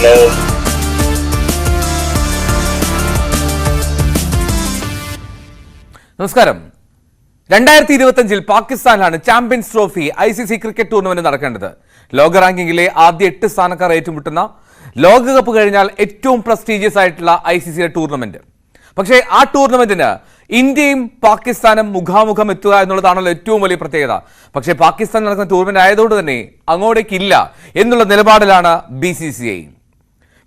Hello. നമസ്കാരം. 2025 പാകിസ്ഥാനിലാണ് champions trophy ICC cricket tournament നടക്കേണ്ടത്. ലോക റാങ്കിങ്ങിലെ ആദ്യ 8 സ്ഥാനക്കാർ ഏറ്റുമുട്ടുന്ന ലോകകപ്പ് കഴിഞ്ഞാൽ ഏറ്റവും പ്രസ്റ്റീജിയസ് ആയിട്ടുള്ള ICC ടൂർണമെന്റ്. പക്ഷേ ആ ടൂർണമെന്റിന് ഇന്ത്യയും പാകിസ്ഥാനും മുഖാമുഖം എത്തുക എന്നുള്ളതാണല്ലോ ഏറ്റവും വലിയ പ്രത്യേകത. പക്ഷേ പാകിസ്ഥാൻ നടക്കുന്ന ടൂർണമെന്റ് ആയതുകൊണ്ട് തന്നെ അങ്ങോട്ടേക്കില്ല എന്നുള്ള നിലപാടിലാണ് BCCI.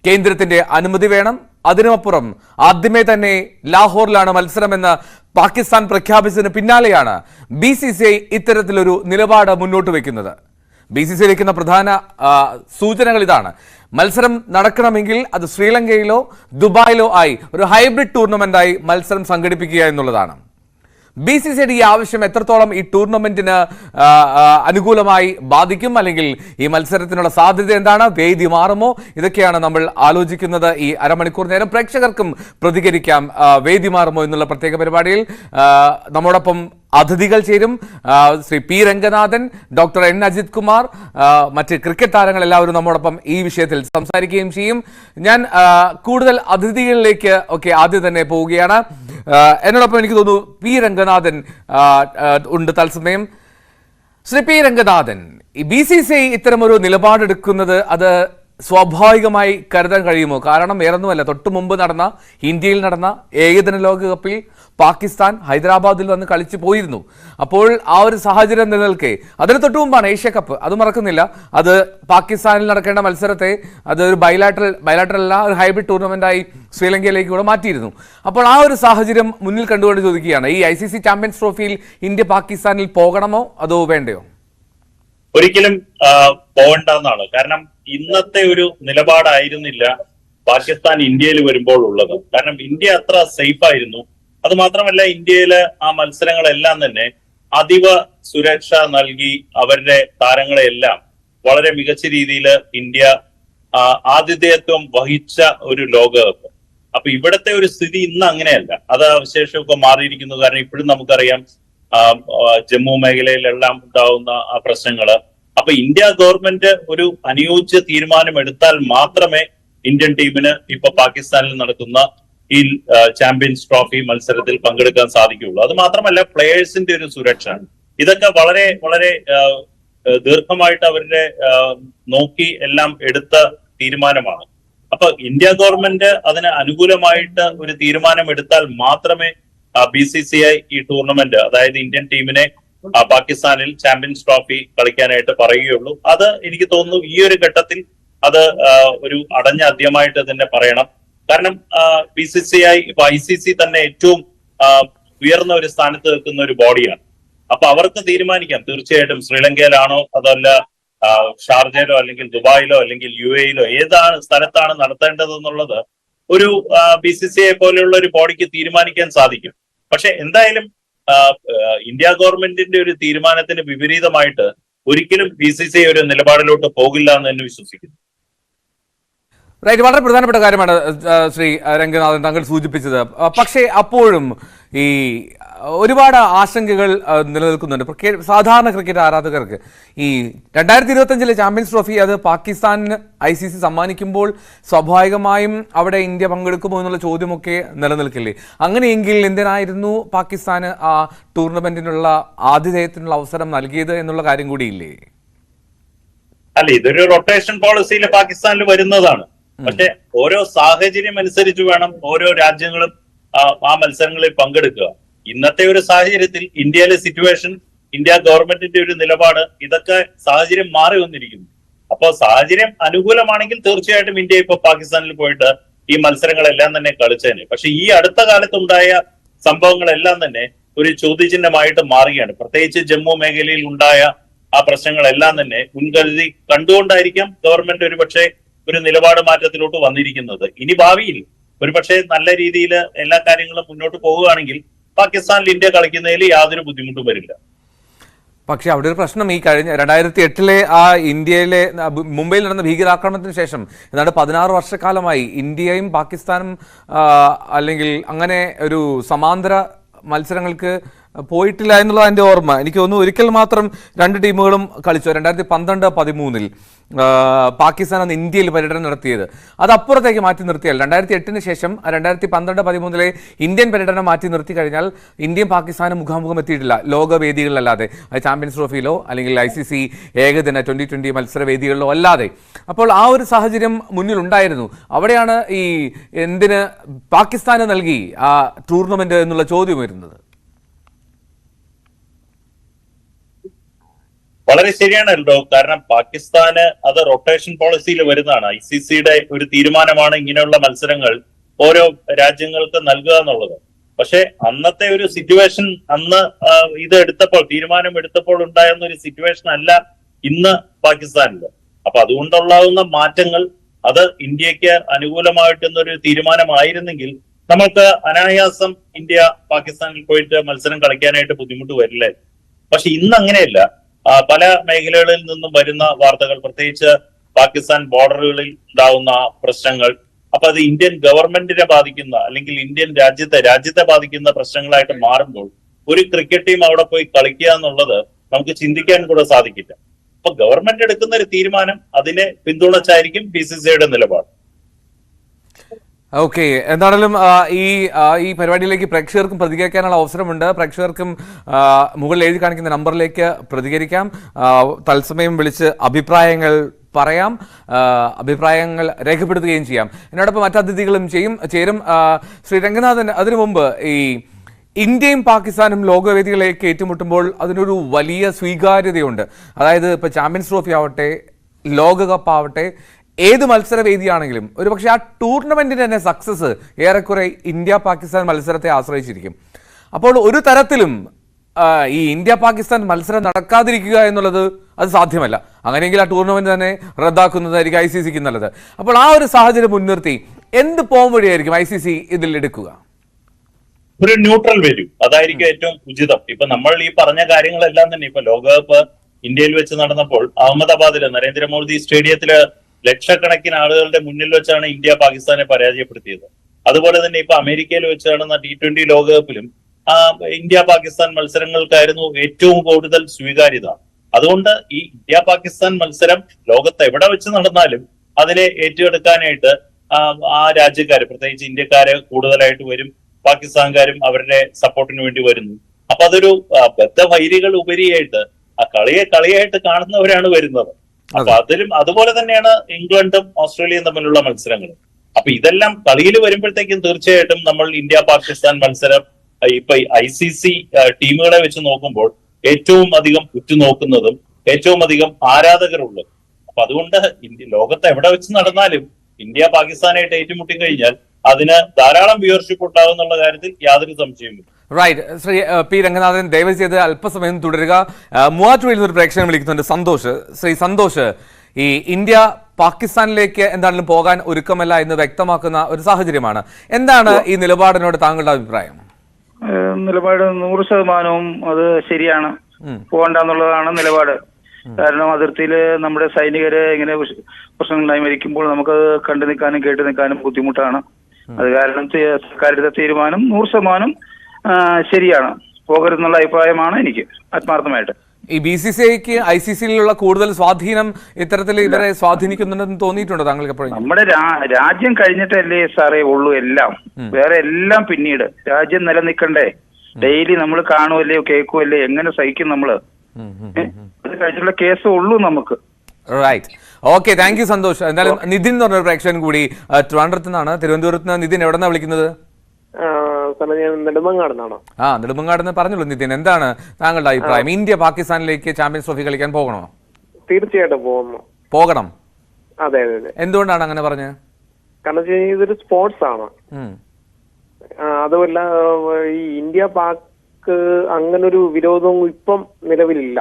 കേന്ദ്രത്തിന്റെ അനുമതി വേണം. അതിനുമപ്പുറം ആദ്യമേ തന്നെ ലാഹോറിലാണ് മത്സരമെന്ന് പാകിസ്ഥാൻ പ്രഖ്യാപിച്ചതിന് പിന്നാലെയാണ് BCCI ഇത്തരത്തിലൊരു നിലപാട് മുന്നോട്ട് വയ്ക്കുന്നത്. BCCI വയ്ക്കുന്ന പ്രധാന സൂചനകൾ ഇതാണ്: മത്സരം നടക്കണമെങ്കിൽ അത് ശ്രീലങ്കയിലോ ദുബായിലോ ആയി ഒരു ഹൈബ്രിഡ് ടൂർണമെന്റായി മത്സരം സംഘടിപ്പിക്കുക എന്നുള്ളതാണ്. BCCIയുടെ ഈ ആവശ്യം എത്രത്തോളം ഈ ടൂർണമെന്റിന് അനുകൂലമായി ബാധിക്കും, അല്ലെങ്കിൽ ഈ മത്സരത്തിനുള്ള സാധ്യത എന്താണ്, വേദി മാറുമോ, ഇതൊക്കെയാണ് നമ്മൾ ആലോചിക്കുന്നത്. ഈ അരമണിക്കൂർ നേരം പ്രേക്ഷകർക്കും പ്രതികരിക്കാം. വേദി മാറുമോ എന്നുള്ള പ്രത്യേക പരിപാടിയിൽ നമ്മോടൊപ്പം അതിഥികൾ ചേരും. Shri P. Ranganathan, doctor N. Ajith Kumar, മറ്റ് ക്രിക്കറ്റ് താരങ്ങൾ എല്ലാവരും നമ്മോടൊപ്പം ഈ വിഷയത്തിൽ സംസാരിക്കുകയും ചെയ്യും. ഞാൻ കൂടുതൽ അതിഥികളിലേക്ക് ആദ്യം തന്നെ പോവുകയാണ്. എന്നോടൊപ്പം എനിക്ക് തോന്നുന്നു P. രംഗനാഥൻ ഉണ്ട് തത്സമയം. ശ്രീ P. രംഗനാഥൻ, ഈ BCCI ഇത്തരമൊരു നിലപാടെടുക്കുന്നത് അത് സ്വാഭാവികമായി കരുതാൻ കഴിയുമോ? കാരണം വേറൊന്നുമല്ല, തൊട്ടു മുമ്പ് നടന്ന ഇന്ത്യയിൽ നടന്ന ഏകദിന ലോകകപ്പിൽ പാകിസ്ഥാൻ ഹൈദരാബാദിൽ വന്ന് കളിച്ചു പോയിരുന്നു. അപ്പോൾ ആ ഒരു സാഹചര്യം നിലനിൽക്കെ, അതിന് തൊട്ടു മുമ്പാണ് ഏഷ്യ കപ്പ്, അത് മറക്കുന്നില്ല. അത് പാകിസ്ഥാനിൽ നടക്കേണ്ട മത്സരത്തെ അത് ഒരു ബൈലാറ്ററൽ അല്ല, ഒരു ഹൈബ്രിഡ് ടൂർണമെന്റായി ശ്രീലങ്കയിലേക്ക് കൂടെ മാറ്റിയിരുന്നു. അപ്പോൾ ആ ഒരു സാഹചര്യം മുന്നിൽ കണ്ടുകൊണ്ട് ചോദിക്കുകയാണ്, ഈ ICC ചാമ്പ്യൻസ് ട്രോഫിയിൽ ഇന്ത്യ പാകിസ്ഥാനിൽ പോകണമോ അതോ വേണ്ടയോ? ഒരിക്കലും പോകണ്ടെന്നാണ്. കാരണം ഇന്നത്തെ ഒരു നിലപാടായിരുന്നില്ല പാകിസ്ഥാൻ ഇന്ത്യയിൽ വരുമ്പോൾ ഉള്ളത്. കാരണം ഇന്ത്യ അത്ര സേഫ് ആയിരുന്നു. അത് മാത്രമല്ല, ഇന്ത്യയിലെ ആ മത്സരങ്ങളെല്ലാം തന്നെ അതീവ സുരക്ഷ നൽകി അവരുടെ താരങ്ങളെല്ലാം വളരെ മികച്ച രീതിയിൽ ഇന്ത്യ ആതിഥേയത്വം വഹിച്ച ഒരു ലോകകപ്പ്. അപ്പൊ ഇവിടത്തെ ഒരു സ്ഥിതി ഇന്ന് അങ്ങനെയല്ല, അത് അവശേഷമൊക്കെ മാറിയിരിക്കുന്നു. കാരണം ഇപ്പോഴും നമുക്കറിയാം ജമ്മു മേഖലയിലെല്ലാം ഉണ്ടാവുന്ന ആ പ്രശ്നങ്ങള്. അപ്പൊ ഇന്ത്യ ഗവൺമെന്റ് ഒരു അനുയോജ്യ തീരുമാനം എടുത്താൽ മാത്രമേ ഇന്ത്യൻ ടീമിന് ഇപ്പൊ പാകിസ്ഥാനിൽ നടക്കുന്ന ഈ ചാമ്പ്യൻസ് ട്രോഫി മത്സരത്തിൽ പങ്കെടുക്കാൻ സാധിക്കുകയുള്ളൂ. അത് മാത്രമല്ല, പ്ലേയേഴ്സിന്റെ ഒരു സുരക്ഷ, ഇതൊക്കെ വളരെ വളരെ ദീർഘമായിട്ട് അവരുടെ നോക്കി എല്ലാം എടുത്ത തീരുമാനമാണ്. അപ്പൊ ഇന്ത്യ ഗവൺമെന്റ് അതിന് അനുകൂലമായിട്ട് ഒരു തീരുമാനം എടുത്താൽ മാത്രമേ BCCI ഈ ടൂർണമെന്റ്, അതായത് ഇന്ത്യൻ ടീമിനെ പാകിസ്ഥാനിൽ ചാമ്പ്യൻസ് ട്രോഫി കളിക്കാനായിട്ട് പറയുകയുള്ളൂ. അത് എനിക്ക് തോന്നുന്നു ഈ ഒരു ഘട്ടത്തിൽ അത് ഒരു അടഞ്ഞ അധ്യായമായിട്ട് തന്നെ പറയണം. കാരണം BCCI ICC തന്നെ ഏറ്റവും ഉയർന്ന ഒരു സ്ഥാനത്ത് നിൽക്കുന്ന ഒരു ബോഡിയാണ്. അപ്പൊ അവർക്ക് തീരുമാനിക്കാം തീർച്ചയായിട്ടും ശ്രീലങ്കയിലാണോ അതല്ല ഷാർജയിലോ അല്ലെങ്കിൽ ദുബായിലോ അല്ലെങ്കിൽ UAE-യിലോ ഏതാണ് സ്ഥലത്താണ് നടത്തേണ്ടതെന്നുള്ളത് ഒരു BCCI പോലെയുള്ള ഒരു ബോഡിക്ക് തീരുമാനിക്കാൻ സാധിക്കും. പക്ഷെ എന്തായാലും ഇന്ത്യ ഗവൺമെന്റിന്റെ ഒരു തീരുമാനത്തിന് വിപരീതമായിട്ട് ഒരിക്കലും BCCI ഒരു നിലപാടിലോട്ട് പോകില്ല എന്ന് തന്നെ വിശ്വസിക്കുന്നു. റൈറ്റ്, വളരെ പ്രധാനപ്പെട്ട കാര്യമാണ് ശ്രീ രംഗനാഥൻ താങ്കൾ സൂചിപ്പിച്ചത്. പക്ഷേ അപ്പോഴും ഈ ഒരുപാട് ആശങ്കകൾ നിലനിൽക്കുന്നുണ്ട് സാധാരണ ക്രിക്കറ്റ് ആരാധകർക്ക്. ഈ 2025 ചാമ്പ്യൻസ് ട്രോഫി അത് പാകിസ്ഥാനിന് ICC സമ്മാനിക്കുമ്പോൾ സ്വാഭാവികമായും അവിടെ ഇന്ത്യ പങ്കെടുക്കുമോ എന്നുള്ള ചോദ്യമൊക്കെ നിലനിൽക്കില്ലേ? അങ്ങനെയെങ്കിൽ എന്തിനായിരുന്നു പാകിസ്ഥാന് ആ ടൂർണമെന്റിനുള്ള ആതിഥേയത്തിനുള്ള അവസരം നൽകിയത് എന്നുള്ള കാര്യം കൂടിയില്ലേ? അല്ല, ഇതൊരു റൊട്ടേഷൻ പോളിസിയിൽ പാകിസ്ഥാനിൽ വരുന്നതാണ്. പക്ഷെ ഓരോ സാഹചര്യം അനുസരിച്ച് വേണം ഓരോ രാജ്യങ്ങളും ആ മത്സരങ്ങളിൽ പങ്കെടുക്കുക. ഇന്നത്തെ ഒരു സാഹചര്യത്തിൽ ഇന്ത്യയിലെ സിറ്റുവേഷൻ, ഇന്ത്യ ഗവൺമെന്റിന്റെ ഒരു നിലപാട്, ഇതൊക്കെ സാഹചര്യം മാറി വന്നിരിക്കുന്നു. അപ്പൊ സാഹചര്യം അനുകൂലമാണെങ്കിൽ തീർച്ചയായിട്ടും ഇന്ത്യ ഇപ്പൊ പാകിസ്ഥാനിൽ പോയിട്ട് ഈ മത്സരങ്ങളെല്ലാം തന്നെ കളിച്ചേനെ. പക്ഷെ ഈ അടുത്ത കാലത്തുണ്ടായ സംഭവങ്ങളെല്ലാം തന്നെ ഒരു ചോദ്യചിഹ്നമായിട്ട് മാറുകയാണ്. പ്രത്യേകിച്ച് ജമ്മു മേഖലയിൽ ഉണ്ടായ ആ പ്രശ്നങ്ങളെല്ലാം തന്നെ മുൻകരുതി കണ്ടുകൊണ്ടായിരിക്കാം ഗവൺമെന്റ് ഒരു നിലപാട് മാറ്റത്തിലോട്ട് വന്നിരിക്കുന്നത്. ഇനി ഭാവിയിൽ ഒരുപക്ഷെ നല്ല രീതിയിൽ എല്ലാ കാര്യങ്ങളും മുന്നോട്ട് പോവുകയാണെങ്കിൽ പാകിസ്ഥാനിൽ ഇന്ത്യ കളിക്കുന്നതിൽ യാതൊരു ബുദ്ധിമുട്ടും വരില്ല. പക്ഷെ അവിടെ ഒരു പ്രശ്നം, ഈ കഴിഞ്ഞ 2008 ആ ഇന്ത്യയിലെ മുംബൈയിൽ നടന്ന ഭീകരാക്രമണത്തിന് ശേഷം ഏതാണ്ട് 16 വർഷക്കാലമായി ഇന്ത്യയും പാകിസ്ഥാനും അല്ലെങ്കിൽ അങ്ങനെ ഒരു സമാന്തര മത്സരങ്ങൾക്ക് പോയിട്ടില്ല എന്നുള്ളത് എൻ്റെ ഓർമ്മ. എനിക്ക് തോന്നുന്നു ഒരിക്കൽ മാത്രം രണ്ട് ടീമുകളും കളിച്ചു, 2012-13 പാകിസ്ഥാൻ അന്ന് ഇന്ത്യയിൽ പര്യടനം നടത്തിയത്. അത് അപ്പുറത്തേക്ക് മാറ്റി നിർത്തിയാൽ 2008 ശേഷം 2012-13 ഇന്ത്യൻ പര്യടനം മാറ്റി നിർത്തി കഴിഞ്ഞാൽ ഇന്ത്യയും പാകിസ്ഥാനും മുഖാമുഖം എത്തിയിട്ടില്ല ലോകവേദികളിലല്ലാതെ, ചാമ്പ്യൻസ് ട്രോഫിയിലോ അല്ലെങ്കിൽ ICC ഏകദിന 2020 മത്സരവേദികളിലോ അല്ലാതെ. അപ്പോൾ ആ ഒരു സാഹചര്യം മുന്നിലുണ്ടായിരുന്നു. അവിടെയാണ് ഈ എന്തിന് പാകിസ്ഥാന് നൽകി ആ ടൂർണമെന്റ് എന്നുള്ള ചോദ്യം വരുന്നത്. വളരെ ശരിയാണല്ലോ. കാരണം പാകിസ്ഥാന് അത് റൊട്ടേഷൻ പോളിസിയിൽ വരുന്നതാണ്. ICCയുടെ ഒരു തീരുമാനമാണ് ഇങ്ങനെയുള്ള മത്സരങ്ങൾ ഓരോ രാജ്യങ്ങൾക്ക് നൽകുക എന്നുള്ളത്. പക്ഷെ അന്നത്തെ ഒരു സിറ്റുവേഷൻ, അന്ന് ഇത് എടുത്തപ്പോൾ, തീരുമാനം എടുത്തപ്പോൾ ഉണ്ടായിരുന്ന ഒരു സിറ്റുവേഷൻ അല്ല ഇന്ന് പാകിസ്ഥാനില്. അപ്പൊ അതുകൊണ്ടുണ്ടാകുന്ന മാറ്റങ്ങൾ അത് ഇന്ത്യക്ക് അനുകൂലമായിട്ടൊരു തീരുമാനമായിരുന്നെങ്കിൽ നമുക്ക് അനായാസം ഇന്ത്യ പാകിസ്ഥാനിൽ പോയിട്ട് മത്സരം കളിക്കാനായിട്ട് ബുദ്ധിമുട്ട് വരില്ലേ. പക്ഷെ ഇന്ന് അങ്ങനെയല്ല. പല മേഖലകളിൽ നിന്നും വരുന്ന വാർത്തകൾ, പ്രത്യേകിച്ച് പാകിസ്ഥാൻ ബോർഡറുകളിൽ ഉണ്ടാവുന്ന പ്രശ്നങ്ങൾ, അപ്പൊ അത് ഇന്ത്യൻ ഗവൺമെന്റിനെ ബാധിക്കുന്ന അല്ലെങ്കിൽ ഇന്ത്യൻ രാജ്യത്തെ ബാധിക്കുന്ന പ്രശ്നങ്ങളായിട്ട് മാറുമ്പോൾ ഒരു ക്രിക്കറ്റ് ടീം അവിടെ പോയി കളിക്കുക എന്നുള്ളത് നമുക്ക് ചിന്തിക്കാൻ കൂടെ സാധിക്കില്ല. അപ്പൊ ഗവൺമെന്റ് എടുക്കുന്ന ഒരു തീരുമാനം അതിനെ പിന്തുണച്ചായിരിക്കും BCCIയുടെ നിലപാട്. ഓക്കെ, എന്താണെങ്കിലും ഈ പരിപാടിയിലേക്ക് പ്രേക്ഷകർക്കും പ്രതികരിക്കാനുള്ള അവസരമുണ്ട്. പ്രേക്ഷകർക്കും മുകളിൽ എഴുതി കാണിക്കുന്ന നമ്പറിലേക്ക് പ്രതികരിക്കാം. തത്സമയം വിളിച്ച് അഭിപ്രായങ്ങൾ പറയാം, അഭിപ്രായങ്ങൾ രേഖപ്പെടുത്തുകയും ചെയ്യാം. എന്നോടൊപ്പം മറ്റതിഥികളും ചേരും. ശ്രീ രംഗനാഥൻ, അതിനു മുമ്പ് ഈ ഇന്ത്യയും പാകിസ്ഥാനും ലോകവേദികളിലേക്ക് ഏറ്റുമുട്ടുമ്പോൾ അതിനൊരു വലിയ സ്വീകാര്യതയുണ്ട്. അതായത് ഇപ്പോൾ ചാമ്പ്യൻസ് ട്രോഫി ആവട്ടെ, ലോകകപ്പ് ആവട്ടെ, ഏത് മത്സരവേദിയാണെങ്കിലും ഒരുപക്ഷെ ആ ടൂർണമെന്റിന്റെ തന്നെ സക്സസ് ഏറെക്കുറെ ഇന്ത്യ പാകിസ്ഥാൻ മത്സരത്തെ ആശ്രയിച്ചിരിക്കും. അപ്പോൾ ഒരു തരത്തിലും ഈ ഇന്ത്യ പാകിസ്ഥാൻ മത്സരം നടക്കാതിരിക്കുക എന്നുള്ളത് അത് സാധ്യമല്ല. അങ്ങനെയെങ്കിൽ ആ ടൂർണമെന്റ് തന്നെ റദ്ദാക്കുന്നതായിരിക്കും ICCക്ക് നല്ലത്. അപ്പോൾ ആ ഒരു സാഹചര്യം മുൻനിർത്തി എന്ത് പോം വഴിയായിരിക്കും ICC ഇതിൽ എടുക്കുക? ഒരു ന്യൂട്രൽ വരും, അതായിരിക്കും ഏറ്റവും ഉചിതം. ഇപ്പൊ നമ്മൾ ഈ പറഞ്ഞ കാര്യങ്ങളെല്ലാം തന്നെ ഇപ്പൊ ലോകകപ്പ് ഇന്ത്യയിൽ വെച്ച് നടന്നപ്പോൾ അഹമ്മദാബാദില് നരേന്ദ്രമോദി സ്റ്റേഡിയത്തില് ലക്ഷക്കണക്കിന് ആളുകളുടെ മുന്നിൽ വെച്ചാണ് ഇന്ത്യ പാകിസ്ഥാനെ പരാജയപ്പെടുത്തിയത്. അതുപോലെ തന്നെ ഇപ്പൊ അമേരിക്കയിൽ വെച്ച് നടന്ന T20 ലോകകപ്പിലും ഇന്ത്യ പാകിസ്ഥാൻ മത്സരങ്ങൾക്കായിരുന്നു ഏറ്റവും കൂടുതൽ സ്വീകാര്യത. അതുകൊണ്ട് ഈ ഇന്ത്യ പാകിസ്ഥാൻ മത്സരം ലോകത്ത് എവിടെ വെച്ച് നടന്നാലും അതിനെ ഏറ്റെടുക്കാനായിട്ട് ആ രാജ്യക്കാര്, പ്രത്യേകിച്ച് ഇന്ത്യക്കാര് കൂടുതലായിട്ട് വരും. പാകിസ്ഥാൻകാരും അവരുടെ സപ്പോർട്ടിന് വേണ്ടി വരുന്നു. അപ്പൊ അതൊരു ബദ്ധവൈരികൾ ഉപരിയായിട്ട് ആ കളിയായിട്ട് കാണുന്നവരാണ് വരുന്നത്. അപ്പൊ അതുപോലെ തന്നെയാണ് ഇംഗ്ലണ്ടും ഓസ്ട്രേലിയയും തമ്മിലുള്ള മത്സരങ്ങൾ. അപ്പൊ ഇതെല്ലാം കളിയിൽ വരുമ്പോഴത്തേക്കും തീർച്ചയായിട്ടും നമ്മൾ ഇന്ത്യ പാകിസ്ഥാൻ മത്സരം ഇപ്പൊ ICC ടീമുകളെ വെച്ച് നോക്കുമ്പോൾ ഏറ്റവും അധികം ഉറ്റുനോക്കുന്നതും ഏറ്റവും അധികം ആരാധകരുള്ളതും. അപ്പൊ അതുകൊണ്ട് ലോകത്ത് എവിടെ വെച്ച് നടന്നാലും ഇന്ത്യ പാകിസ്ഥാനായിട്ട് ഏറ്റുമുട്ടി കഴിഞ്ഞാൽ അതിന് ധാരാളം വ്യൂവർഷിപ്പ് ഉണ്ടാകും എന്നുള്ള കാര്യത്തിൽ യാതൊരു സംശയവുമില്ല. റൈറ്റ്. ശ്രീ P. രംഗനാഥൻ, ദയവ് ചെയ്ത് അല്പസമയം തുടരുക. മൂവാറ്റുപുഴയിൽ ഒരു പ്രേക്ഷകൻ വിളിക്കുന്നുണ്ട്, സന്തോഷ്. ശ്രീ സന്തോഷ്, ഈ ഇന്ത്യ പാകിസ്ഥാനിലേക്ക് എന്താണെങ്കിലും പോകാൻ ഒരുക്കമല്ല എന്ന് വ്യക്തമാക്കുന്ന ഒരു സാഹചര്യമാണ്. എന്താണ് ഈ നിലപാടിനോട് താങ്കളുടെ അഭിപ്രായം? നിലപാട് 100% അത് ശരിയാണ്. പോകണ്ടെന്നുള്ളതാണ് നിലപാട്. കാരണം അതിർത്തിയിൽ നമ്മുടെ സൈനികര് ഇങ്ങനെ പ്രശ്നങ്ങളുണ്ടായി മരിക്കുമ്പോൾ നമുക്ക് കണ്ടു നിൽക്കാനും കേട്ടു നിൽക്കാനും ബുദ്ധിമുട്ടാണ്. അത് കാരണം സർക്കാരിന്റെ തീരുമാനം 100% ശരിയാണ്. പോകരുതെന്നുള്ള അഭിപ്രായമാണ് എനിക്ക് ആത്മാർത്ഥമായിട്ട്. ഈ BCCIക്ക് ICCയിലുള്ള കൂടുതൽ സ്വാധീനം ഇത്തരത്തിൽ ഇവരെ സ്വാധീനിക്കുന്നുണ്ടെന്ന് തോന്നിയിട്ടുണ്ടോ താങ്കൾക്ക് എപ്പോഴും? നമ്മുടെ രാജ്യം കഴിഞ്ഞിട്ടല്ലേ സാറേ ഉള്ളൂ എല്ലാം. വേറെ എല്ലാം പിന്നീട്. രാജ്യം നിലനിൽക്കണ്ടേ? ഡെയിലി നമ്മൾ കാണുമല്ലേ കേൾക്കുമല്ലേ, എങ്ങനെ സഹിക്കും നമ്മള്? അത് കഴിഞ്ഞിട്ടുള്ള കേസ് ഉള്ളൂ നമുക്ക്. Right. Okay, thank you Santhosh. എന്തായാലും നിതിൻ എന്ന് പറഞ്ഞൊരു പ്രേക്ഷകൻ കൂടി ട്രിവാൻഡ്രത്ത് നിന്നാണ്. തിരുവനന്തപുരത്ത് നിന്ന് നിതിൻ, എവിടെ നിന്നാണ് വിളിക്കുന്നത്? നെടുമങ്ങാട് നിന്ന്. പറഞ്ഞോളൂ നിതിൻ, എന്താണ് താങ്കളുടെ അഭിപ്രായം? ഇന്ത്യ പാകിസ്ഥാനിലേക്ക് ചാമ്പ്യൻസ് ട്രോഫി കളിക്കാൻ പോകണോ? തീർച്ചയായിട്ടും പോകണം. അതെ അതെ. എന്തുകൊണ്ടാണ് അങ്ങനെ പറഞ്ഞത്? കാരണം ഇതൊരു സ്പോർട്സ് ആണ്. അതുമല്ല, ഈ ഇന്ത്യ പാക് അങ്ങനൊരു വിരോധവും ഇപ്പം നിലവിലില്ല.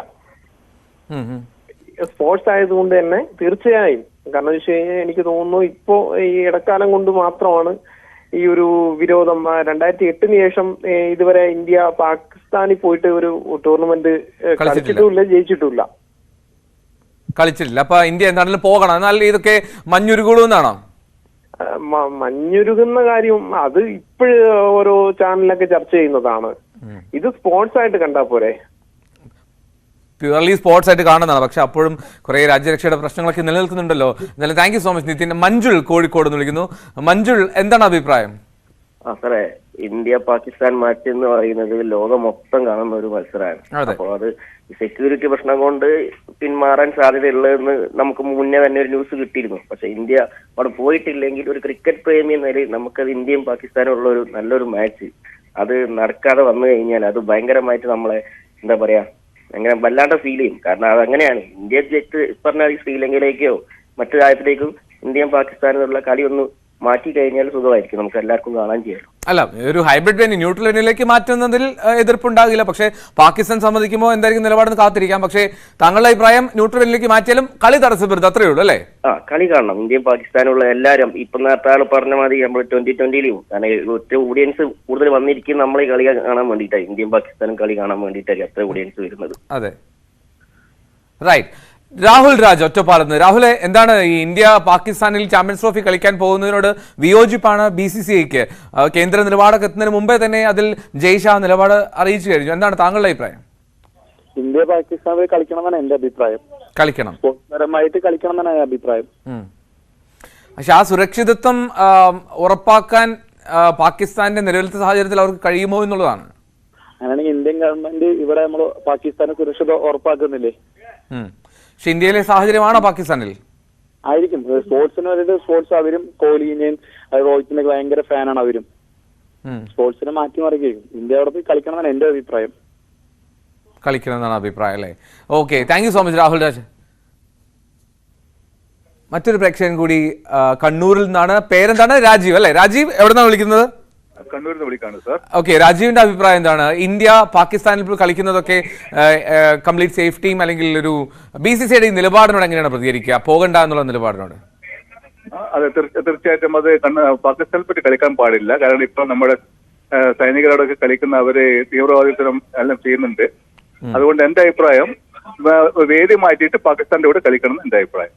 സ്പോർട്സ് ആയതുകൊണ്ട് തന്നെ തീർച്ചയായും. കാരണം വെച്ച് കഴിഞ്ഞാൽ എനിക്ക് തോന്നുന്നു ഇപ്പോ ഈ ഇടക്കാലം കൊണ്ട് മാത്രമാണ് ഈ ഒരു വിരോധം. 2008 ശേഷം ഇതുവരെ ഇന്ത്യ പാകിസ്ഥാനിൽ പോയിട്ട് ഒരു ടൂർണമെന്റ് കളിച്ചിട്ടുമില്ല, ജയിച്ചിട്ടില്ല. അപ്പൊ ഇന്ത്യ എന്താണെങ്കിലും പോകണം. എന്നാൽ ഇതൊക്കെ മഞ്ഞുരുകുമെന്നാണോ? മഞ്ഞുരുകുന്ന കാര്യം അത് ഇപ്പോഴും ഓരോ ചാനലൊക്കെ ചർച്ച ചെയ്യുന്നതാണ്. ഇത് സ്പോർട്സ് ആയിട്ട് കണ്ടാ പോരെ? പ്യുവർലി സ്പോർട്സ് ആയിട്ട് കാണുന്നതാണ്. പക്ഷെ അപ്പോഴും കുറെ രാജ്യരക്ഷയുടെ പ്രശ്നങ്ങളൊക്കെ നിലനിൽക്കുന്നുണ്ടല്ലോ. എന്തായാലും thank you so much Nitin. Manjul Kozhikode എന്ന് വിളിക്കുന്നു. മഞ്ജുൾ, എന്താണ് അഭിപ്രായം? സാറേ, ഇന്ത്യ പാകിസ്ഥാൻ മാച്ച് എന്ന് പറയുന്നത് ലോകം മൊത്തം കാണുന്ന ഒരു മത്സരമാണ്. അപ്പോൾ അത് സെക്യൂരിറ്റി പ്രശ്നം കൊണ്ട് പിന്മാറാൻ സാധ്യതയുള്ളതെന്ന് നമുക്ക് മുന്നേ തന്നെ ഒരു ന്യൂസ് കിട്ടിയിരുന്നു. പക്ഷെ ഇന്ത്യ അവിടെ പോയിട്ടില്ലെങ്കിൽ ഒരു ക്രിക്കറ്റ് പ്രേമി എന്ന നിലയിൽ നമുക്കത് ഇന്ത്യയും പാകിസ്ഥാനും ഉള്ള ഒരു നല്ലൊരു മാച്ച് അത് നടക്കാതെ വന്നു കഴിഞ്ഞാൽ അത് ഭയങ്കരമായിട്ട് നമ്മളെ എന്താ പറയാ അങ്ങനെ വല്ലാണ്ട് ഫീൽ ചെയ്യും. കാരണം അതങ്ങനെയാണ്. ഇന്ത്യ ജസ്റ്റ് പറഞ്ഞാൽ ശ്രീലങ്കയിലേക്കോ മറ്റു രാജ്യത്തിലേക്കും ഇന്ത്യയും പാകിസ്ഥാനുള്ള കളി ഒന്ന് മാറ്റി കഴിഞ്ഞാൽ സുഖമായിരിക്കും, നമുക്ക് എല്ലാവർക്കും കാണാൻ ചെയ്യാം. അല്ല, ഒരു ഹൈബ്രിഡ് വെന്യൂ ന്യൂട്രൽ വെന്യൂലേക്ക് മാറ്റുന്നതിൽ എതിർപ്പുണ്ടാകില്ല. പക്ഷേ പാകിസ്ഥാൻ സമ്മതിക്കുമ്പോൾ എന്തായിരിക്കും നിലപാടെന്ന് കാത്തിരിക്കാം. പക്ഷേ താങ്കളുടെ അഭിപ്രായം ന്യൂട്രൽ വെന്യൂലേക്ക് മാറ്റിയാലും കളി തടസ്സപ്പെടുത്തും, അത്രയേ ഉള്ളൂ അല്ലേ? കളി കാണണം. ഇന്ത്യയും പാകിസ്ഥാനുള്ള എല്ലാവരും ഇപ്പൊ നേരത്തെ ആൾ പറഞ്ഞ മാതിരി നമ്മൾ 2020 കാരണം ഒറ്റ ഓഡിയൻസ് കൂടുതൽ വന്നിരിക്കും നമ്മൾ ഈ കളി കാണാൻ വേണ്ടിയിട്ടായി. ഇന്ത്യയും പാകിസ്ഥാനും കളി കാണാൻ വേണ്ടിയിട്ടായിരിക്കും അത്ര ഓഡിയൻസ് വരുന്നത്. അതെ, റൈറ്റ്. രാഹുൽ രാജ് ഒറ്റപ്പാലത്ത്. രാഹുലെ, എന്താണ് ഈ ഇന്ത്യ പാകിസ്ഥാനിൽ ചാമ്പ്യൻസ് ട്രോഫി കളിക്കാൻ പോകുന്നതിനോട് വിയോജിപ്പാണ് BCCIക്ക്? കേന്ദ്ര നിലപാടൊക്കെ എത്തുന്നതിന് മുമ്പേ തന്നെ അതിൽ ജയ്ഷാ നിലപാട് അറിയിച്ചു കഴിഞ്ഞു. എന്താണ് താങ്കളുടെ അഭിപ്രായം? ഇന്ത്യ പാകിസ്ഥാനിൽ കളിക്കണമെന്നാണ് എന്റെ അഭിപ്രായം. കളിക്കണം, സ്പോർട്സ്പരമായിട്ട് കളിക്കണം എന്നാണ് എന്റെ അഭിപ്രായം. പക്ഷെ ആ സുരക്ഷിതത്വം ഉറപ്പാക്കാൻ പാകിസ്ഥാന്റെ നിലവിലത്തെ സാഹചര്യത്തിൽ അവർക്ക് കഴിയുമോ എന്നുള്ളതാണ്. അങ്ങനെയാണെങ്കിൽ ഇന്ത്യൻ ഗവൺമെന്റ് ഇവിടെ നമ്മൾ പാകിസ്ഥാന് സുരക്ഷിത ഉറപ്പാക്കുന്നില്ലേ? പക്ഷെ ഇന്ത്യയിലെ സാഹചര്യമാണോ പാകിസ്ഥാനിൽ? ആയിരിക്കും. സ്പോർട്സിന് വേണ്ടിയിട്ട് സ്പോർട്സ് അവരും കോഹ്ലിനെയും രോഹിത്തിനെ ഭയങ്കര ഫാനാണ് അവരും. സ്പോർട്സിനെ മാറ്റിമറിക്കും. ഇന്ത്യ അവിടെ പോയി കളിക്കണം എന്നാണ് എന്റെ അഭിപ്രായം. കളിക്കണം എന്നാണ് അഭിപ്രായം അല്ലേ? Okay, thank you so much Rahul Raj. മറ്റൊരു പ്രേക്ഷകൻ കൂടി കണ്ണൂരിൽ നിന്നാണ്. പേരെന്താണ്? രാജീവ് അല്ലേ? രാജീവ്, എവിടെ നിന്നാണ് വിളിക്കുന്നത്? കണ്ണൂരിൽ നിന്ന് വിളിക്കാണ് സാർ. ഓക്കെ, രാജീവിന്റെ അഭിപ്രായം എന്താണ്? ഇന്ത്യ പാകിസ്ഥാനിൽ കളിക്കുന്നതൊക്കെ കംപ്ലീറ്റ് സേഫ്റ്റിയും അല്ലെങ്കിൽ ഒരു BCCIയുടെ നിലപാടിനോട് എങ്ങനെയാണ് പ്രതികരിക്കുക? പോകണ്ട എന്നുള്ള നിലപാടിനോട്? അതെ, തീർച്ചയായിട്ടും അത് പാകിസ്ഥാനിൽ പറ്റി കളിക്കാൻ പാടില്ല. കാരണം ഇപ്പൊ നമ്മുടെ സൈനികരോടൊക്കെ കളിക്കുന്ന അവര് തീവ്രവാദിത്തരം എല്ലാം ചെയ്യുന്നുണ്ട്. അതുകൊണ്ട് എന്റെ അഭിപ്രായം വേദി മാറ്റിയിട്ട് പാകിസ്ഥാന്റെ കൂടെ കളിക്കണം എന്റെ അഭിപ്രായം.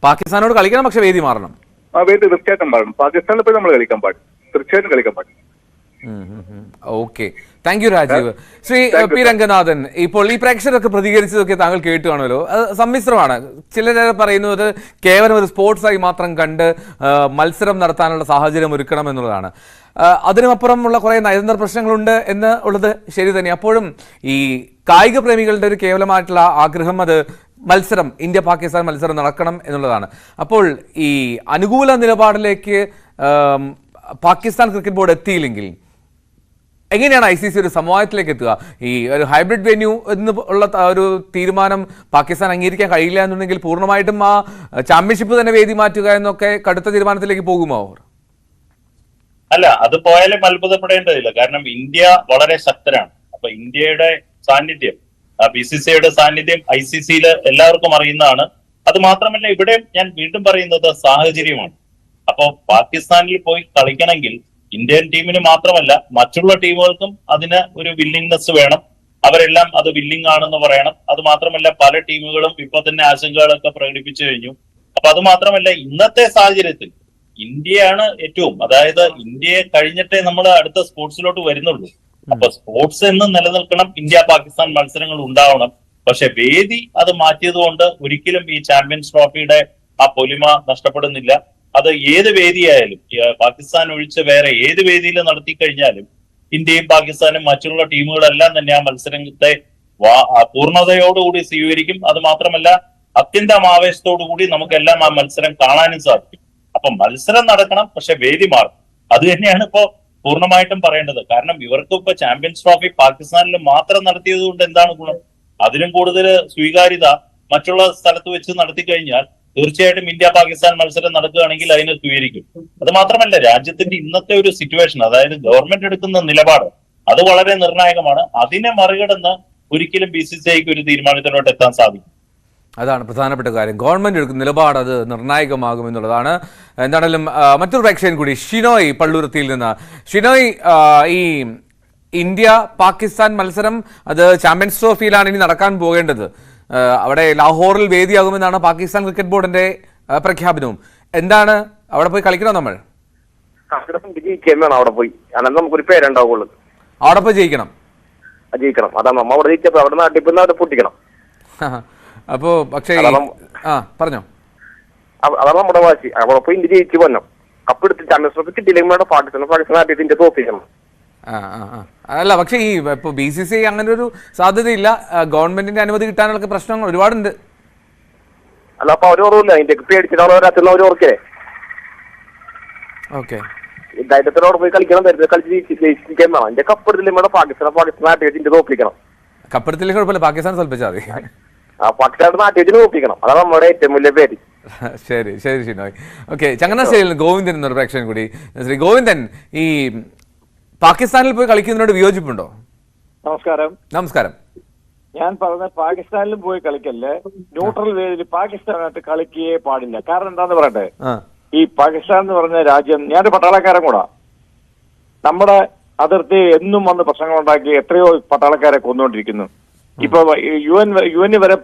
പാകിസ്ഥാനോട് കളിക്കണം, പക്ഷെ വേദി മാറണം. വേദി തീർച്ചയായിട്ടും മാറണം. പാകിസ്ഥാനിൽ പോയി നമ്മൾ കളിക്കാൻ പാടില്ല, തീർച്ചയായിട്ടും കളിക്കാൻ പാടില്ല. Okay, thank you Rajeev. Shri P Ranganathan, ഇപ്പോൾ ഈ പ്രേക്ഷകരൊക്കെ പ്രതികരിച്ചതൊക്കെ താങ്കൾ കേട്ടു കാണുമല്ലോ. അത് സമ്മിശ്രമാണ്. ചിലർ പറയുന്നത് കേവലം ഒരു സ്പോർട്സായി മാത്രം കണ്ട് മത്സരം നടത്താനുള്ള സാഹചര്യം ഒരുക്കണം എന്നുള്ളതാണ്. അതിനുമപ്പുറമുള്ള കുറെ നയതന്ത്ര പ്രശ്നങ്ങളുണ്ട് എന്ന് ഉള്ളത് ശരി തന്നെ. അപ്പോഴും ഈ കായിക പ്രേമികളുടെ ഒരു കേവലമായിട്ടുള്ള ആഗ്രഹം അത് മത്സരം, ഇന്ത്യ പാകിസ്ഥാൻ മത്സരം നടക്കണം എന്നുള്ളതാണ്. അപ്പോൾ ഈ അനുകൂല നിലപാടിലേക്ക് പാകിസ്ഥാൻ ക്രിക്കറ്റ് ബോർഡ് എത്തിയില്ലെങ്കിൽ എങ്ങനെയാണ് ICC ഒരു സമവായത്തിലേക്ക് എത്തുക? ഈ ഒരു ഹൈബ്രിഡ് വെന്യൂ എന്ന് ഉള്ള ഒരു തീരുമാനം പാകിസ്ഥാൻ അംഗീകരിക്കാൻ കഴിയില്ല എന്നുണ്ടെങ്കിൽ പൂർണ്ണമായിട്ടും ആ ചാമ്പ്യൻഷിപ്പ് തന്നെ വേദി മാറ്റുക എന്നൊക്കെ കടുത്ത തീരുമാനത്തിലേക്ക് പോകുമോ അവർ? അല്ല, അത് പോയാലും അത്ഭുതപ്പെടേണ്ടതില്ല. കാരണം ഇന്ത്യ വളരെ ശക്തരാണ്. അപ്പൊ ഇന്ത്യയുടെ സാന്നിധ്യം, BCCIയുടെ സാന്നിധ്യം ICCയിൽ എല്ലാവർക്കും അറിയുന്നതാണ്. അത് മാത്രമല്ല, ഇവിടെ ഞാൻ വീണ്ടും പറയുന്നത് സാഹചര്യമാണ്. അപ്പോ പാകിസ്ഥാനിൽ പോയി കളിക്കണമെങ്കിൽ ഇന്ത്യൻ ടീമിന് മാത്രമല്ല മറ്റുള്ള ടീമുകൾക്കും അതിന് ഒരു വില്ലിങ്നെസ് വേണം. അവരെല്ലാം അത് വില്ലിങ് ആണെന്ന് പറയണം. അത് മാത്രമല്ല, പല ടീമുകളും ഇപ്പൊ തന്നെ ആശങ്കകളൊക്കെ പ്രകടിപ്പിച്ചു കഴിഞ്ഞു. അപ്പൊ അത് മാത്രമല്ല, ഇന്നത്തെ സാഹചര്യത്തിൽ ഇന്ത്യയാണ് ഏറ്റവും, അതായത് ഇന്ത്യയെ കഴിഞ്ഞിട്ടേ നമ്മൾ അടുത്ത സ്പോർട്സിലോട്ട് വരുന്നുള്ളൂ. അപ്പൊ സ്പോർട്സ് എന്ന് നിലനിൽക്കണം, ഇന്ത്യ പാകിസ്ഥാൻ മത്സരങ്ങൾ ഉണ്ടാവണം. പക്ഷെ വേദി അത് മാറ്റിയത് കൊണ്ട് ഒരിക്കലും ഈ ചാമ്പ്യൻസ് ട്രോഫിയുടെ ആ പൊലിമ നഷ്ടപ്പെടുന്നില്ല. അത് ഏത് വേദിയായാലും, പാകിസ്ഥാൻ ഒഴിച്ച് വേറെ ഏത് വേദിയിൽ നടത്തി കഴിഞ്ഞാലും ഇന്ത്യയും പാകിസ്ഥാനും മറ്റുള്ള ടീമുകളെല്ലാം തന്നെ ആ മത്സരത്തെ പൂർണ്ണതയോടുകൂടി സ്വീകരിക്കും. അത് മാത്രമല്ല, അത്യന്തം ആവേശത്തോടുകൂടി നമുക്കെല്ലാം ആ മത്സരം കാണാനും സാധിക്കും. അപ്പൊ മത്സരം നടക്കണം, പക്ഷെ വേദി മാറും. അത് തന്നെയാണ് ഇപ്പോ പൂർണ്ണമായിട്ടും പറയേണ്ടത്. കാരണം ഇവർക്ക് ഇപ്പൊ ചാമ്പ്യൻസ് ട്രോഫി പാകിസ്ഥാനിൽ മാത്രം നടത്തിയത് കൊണ്ട് എന്താണ് ഗുണം? അതിലും കൂടുതൽ സ്വീകാര്യത മറ്റുള്ള സ്ഥലത്ത് വെച്ച് നടത്തി കഴിഞ്ഞാൽ തീർച്ചയായിട്ടും ഇന്ത്യ പാകിസ്ഥാൻ മത്സരം നടക്കുകയാണെങ്കിൽ അതിനെ സ്വീകരിക്കും. അത് മാത്രമല്ല, രാജ്യത്തിന്റെ ഇന്നത്തെ ഒരു സിറ്റുവേഷൻ, അതായത് ഗവൺമെന്റ് എടുക്കുന്ന നിലപാട്, അത് വളരെ നിർണായകമാണ്. അതിനെ മറികടന്ന് ഒരിക്കലും BCCIക്ക് ഒരു തീരുമാനത്തിലോട്ട് എത്താൻ സാധിക്കും. അതാണ് പ്രധാനപ്പെട്ട കാര്യം. ഗവൺമെന്റ് എടുക്കുന്ന നിലപാട് അത് നിർണായകമാകും എന്നുള്ളതാണ്. എന്താണെങ്കിലും മറ്റൊരു പ്രേക്ഷകൻ കൂടി, ഷിനോയ് പള്ളുരുത്തിയിൽ നിന്ന്. ഷിനോയ്, ഈ ഇന്ത്യ പാകിസ്ഥാൻ മത്സരം അത് ചാമ്പ്യൻസ് ട്രോഫിയിലാണ് ഇനി നടക്കാൻ പോകേണ്ടത്. അവിടെ ലാഹോറിൽ വേദിയാകുമെന്നാണ് പാകിസ്ഥാൻ ക്രിക്കറ്റ് ബോർഡിന്റെ പ്രഖ്യാപനവും. എന്താണ്, അവിടെ പോയി കളിക്കണം നമ്മൾ? അവിടെ പോയി, നമുക്കൊരു പേരുണ്ടാവുള്ളൂ. അവിടെ പോയി ജയിക്കണം. ജയിക്കണം. അതാണ് നമ്മ അവിടെ ജയിച്ചപ്പോ അവിടെ നാട്ടിൽ അവിടെ പൊട്ടിക്കണം. അപ്പോ പക്ഷേ പറഞ്ഞോ, അതാണ് നമ്മുടെ വാശി. അവിടെ ഇന്ത്യ ജയിച്ചു പോരണം. കപ്പ് എടുത്ത് ചാമ്പ്യൻസ് ട്രോഫി കിട്ടിയില്ലെങ്കിൽ പാകിസ്ഥാൻ നാട്ടിൽ ഇന്ത്യ തോപ്പിക്കണം. അല്ല, പക്ഷേ ഈ ഇപ്പൊ BCCI അങ്ങനെ ഒരു സാധ്യതയില്ല. ഗവൺമെന്റിന്റെ അനുമതി കിട്ടാനുള്ള പ്രശ്നങ്ങൾ ഒരുപാടുണ്ട്. അല്ല, അപ്പൊ അവർ ഓർവില്ല ഇന്ത്യക്ക് പേടിച്ചിട്ടാണ് അവർ ഓർക്കേ. ഓക്കെ, ധൈര്യത്തിനോട് പോയി കളിക്കണം, ധൈര്യത്തിൽ കളിച്ച് ജയിക്കാൻ വേണം. ഇന്ത്യ കപ്പ് എടുത്തില്ലെങ്കിൽ പാകിസ്ഥാൻ നാട്ടിൽ ഇന്ത്യ തോപ്പിക്കണം. കപ്പെടുത്തില്ലെങ്കിൽ കുഴപ്പമില്ല, പാകിസ്ഥാൻ തോൽപ്പിച്ചാൽ മതി. പാകിസ്ഥാൻ നാട്ടിൽ തോപ്പിക്കണം. അതാണ് നമ്മുടെ ഏറ്റവും വലിയ പേര്. ശരി ശരി ഷിനോയ്. ഓക്കെ, ചങ്ങനാശ്ശേരിയിൽ ഗോവിന്ദൻ എന്നൊരു പ്രേക്ഷകൻ കൂടി. ശ്രീ ഗോവിന്ദൻ, ഈ പാകിസ്ഥാനിൽ പോയി കളിക്കുന്നതിനോട് വിയോജിപ്പുണ്ടോ? നമസ്കാരം. നമസ്കാരം. ഞാൻ പറഞ്ഞ പാകിസ്ഥാനിലും പോയി കളിക്കല്ലേ, ന്യൂട്രൽ വേദിയിൽ പാകിസ്ഥാനായിട്ട് കളിക്കുകയേ പാടില്ല. കാരണം എന്താന്ന് പറയട്ടെ, ഈ പാകിസ്ഥാൻ എന്ന് പറഞ്ഞ രാജ്യം, ഞാനൊരു പട്ടാളക്കാരൻ കൂടാ. നമ്മുടെ അതിർത്തി എന്നും വന്ന് പ്രശ്നങ്ങൾ ഉണ്ടാക്കി എത്രയോ പട്ടാളക്കാരെ കൊന്നുകൊണ്ടിരിക്കുന്നു. ഇപ്പൊ UN വരെ